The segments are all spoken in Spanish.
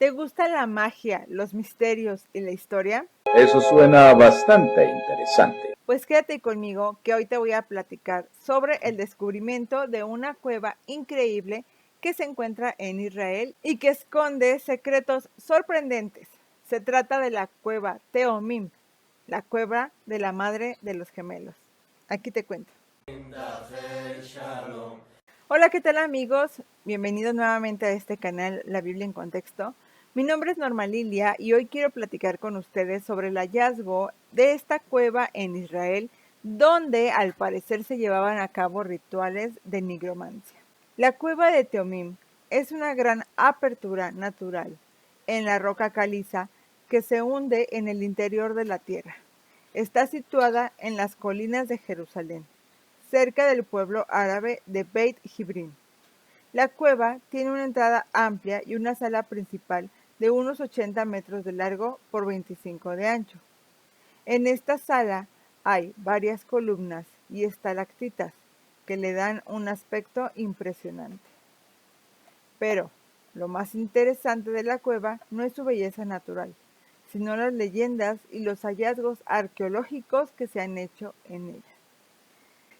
¿Te gusta la magia, los misterios y la historia? Eso suena bastante interesante. Pues quédate conmigo que hoy te voy a platicar sobre el descubrimiento de una cueva increíble que se encuentra en Israel y que esconde secretos sorprendentes. Se trata de la cueva Teomim, la cueva de la madre de los gemelos. Aquí te cuento. Hola, ¿qué tal amigos? Bienvenidos nuevamente a este canal La Biblia en Contexto. Mi nombre es Norma Lilia y hoy quiero platicar con ustedes sobre el hallazgo de esta cueva en Israel, donde al parecer se llevaban a cabo rituales de nigromancia. La cueva de Teomim es una gran apertura natural en la roca caliza que se hunde en el interior de la tierra. Está situada en las colinas de Jerusalén, cerca del pueblo árabe de Beit Jibrin. La cueva tiene una entrada amplia y una sala principal de unos 80 metros de largo por 25 de ancho. En esta sala hay varias columnas y estalactitas que le dan un aspecto impresionante. Pero lo más interesante de la cueva no es su belleza natural, sino las leyendas y los hallazgos arqueológicos que se han hecho en ella.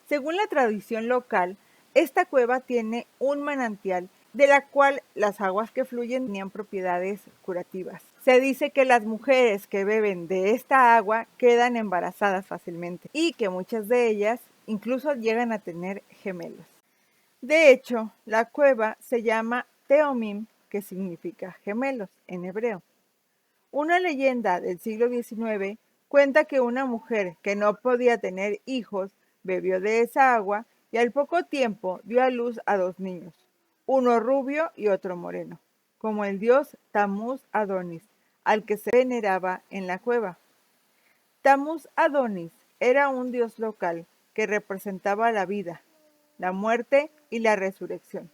Según la tradición local, esta cueva tiene un manantial de la cual las aguas que fluyen tenían propiedades curativas. Se dice que las mujeres que beben de esta agua quedan embarazadas fácilmente y que muchas de ellas incluso llegan a tener gemelos. De hecho, la cueva se llama Teomim, que significa gemelos en hebreo. Una leyenda del siglo XIX cuenta que una mujer que no podía tener hijos bebió de esa agua y al poco tiempo dio a luz a dos niños, uno rubio y otro moreno, como el dios Tamuz Adonis, al que se veneraba en la cueva. Tamuz Adonis era un dios local que representaba la vida, la muerte y la resurrección.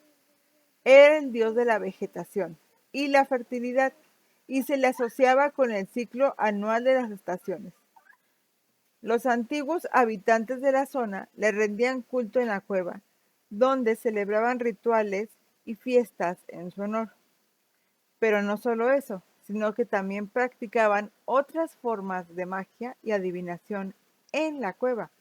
Era el dios de la vegetación y la fertilidad, y se le asociaba con el ciclo anual de las estaciones. Los antiguos habitantes de la zona le rendían culto en la cueva, donde celebraban rituales y fiestas en su honor. Pero no solo eso, sino que también practicaban otras formas de magia y adivinación en la cueva,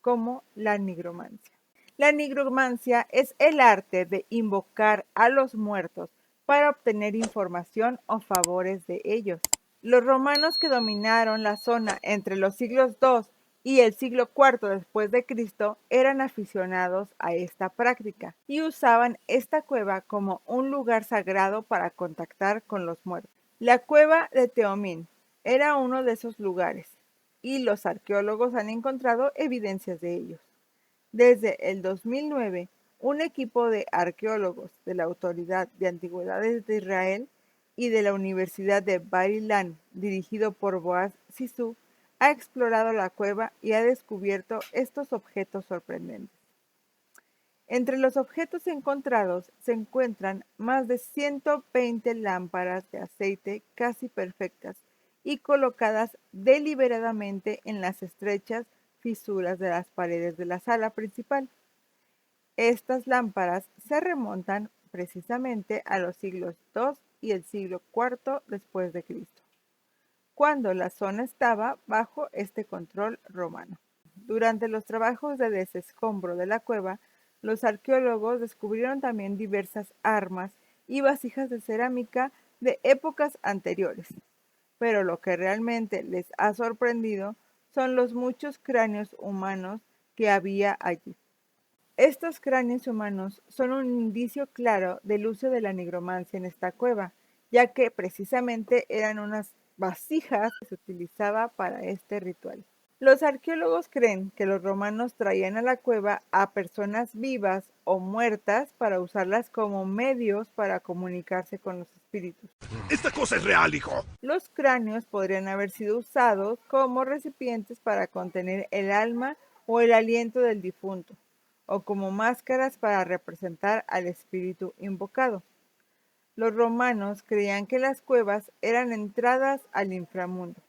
como la nigromancia. La nigromancia es el arte de invocar a los muertos para obtener información o favores de ellos. Los romanos que dominaron la zona entre los siglos II y el siglo IV después de Cristo eran aficionados a esta práctica y usaban esta cueva como un lugar sagrado para contactar con los muertos. La cueva de Teomín era uno de esos lugares y los arqueólogos han encontrado evidencias de ellos. Desde el 2009, un equipo de arqueólogos de la Autoridad de Antigüedades de Israel y de la Universidad de Bar-Ilan, dirigido por Boaz Sisú, ha explorado la cueva y ha descubierto estos objetos sorprendentes. Entre los objetos encontrados se encuentran más de 120 lámparas de aceite casi perfectas y colocadas deliberadamente en las estrechas fisuras de las paredes de la sala principal. Estas lámparas se remontan precisamente a los siglos II y el siglo IV después de Cristo, cuando la zona estaba bajo este control romano. Durante los trabajos de desescombro de la cueva, los arqueólogos descubrieron también diversas armas y vasijas de cerámica de épocas anteriores. Pero lo que realmente les ha sorprendido son los muchos cráneos humanos que había allí. Estos cráneos humanos son un indicio claro del uso de la nigromancia en esta cueva, ya que precisamente eran unas vasijas que se utilizaba para este ritual. Los arqueólogos creen que los romanos traían a la cueva a personas vivas o muertas para usarlas como medios para comunicarse con los espíritus. ¡Esta cosa es real, hijo! Los cráneos podrían haber sido usados como recipientes para contener el alma o el aliento del difunto, o como máscaras para representar al espíritu invocado. Los romanos creían que las cuevas eran entradas al inframundo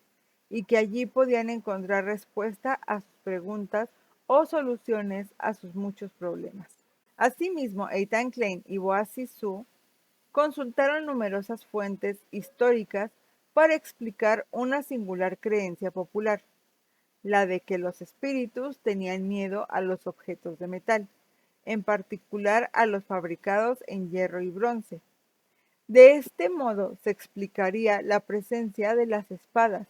y que allí podían encontrar respuesta a sus preguntas o soluciones a sus muchos problemas. Asimismo, Eitan Klein y Boaz Sisú consultaron numerosas fuentes históricas para explicar una singular creencia popular, la de que los espíritus tenían miedo a los objetos de metal, en particular a los fabricados en hierro y bronce. De este modo se explicaría la presencia de las espadas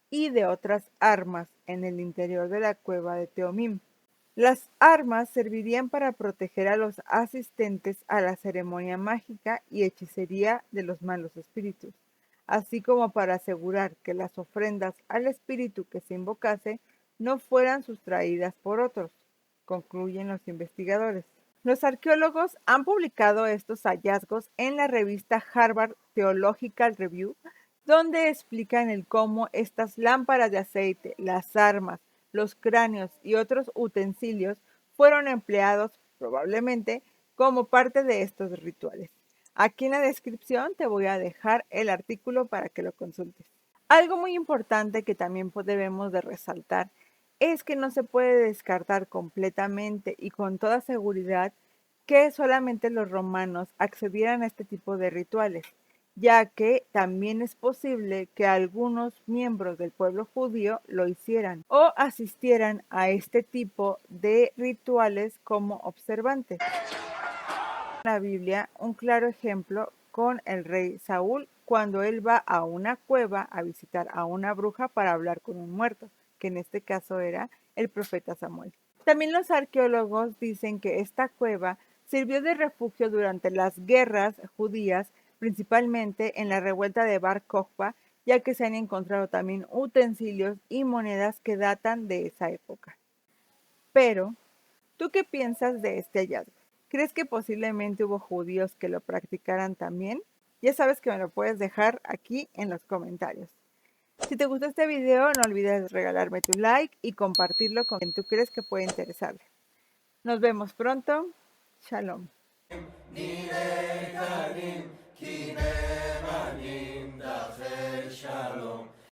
y de otras armas en el interior de la cueva de Teomim. Las armas servirían para proteger a los asistentes a la ceremonia mágica y hechicería de los malos espíritus, así como para asegurar que las ofrendas al espíritu que se invocase no fueran sustraídas por otros, concluyen los investigadores. Los arqueólogos han publicado estos hallazgos en la revista Harvard Theological Review, donde explican el cómo estas lámparas de aceite, las armas, los cráneos y otros utensilios fueron empleados probablemente como parte de estos rituales. Aquí en la descripción te voy a dejar el artículo para que lo consultes. Algo muy importante que también debemos de resaltar es que no se puede descartar completamente y con toda seguridad que solamente los romanos accedieran a este tipo de rituales, ya que también es posible que algunos miembros del pueblo judío lo hicieran o asistieran a este tipo de rituales como observantes. En la Biblia, un claro ejemplo con el rey Saúl cuando él va a una cueva a visitar a una bruja para hablar con un muerto, que en este caso era el profeta Samuel. También los arqueólogos dicen que esta cueva sirvió de refugio durante las guerras judías, principalmente en la revuelta de Bar Kokhba, ya que se han encontrado también utensilios y monedas que datan de esa época. Pero, ¿tú qué piensas de este hallazgo? ¿Crees que posiblemente hubo judíos que lo practicaran también? Ya sabes que me lo puedes dejar aquí en los comentarios. Si te gustó este video, no olvides regalarme tu like y compartirlo con quien tú crees que puede interesarle. Nos vemos pronto. Shalom.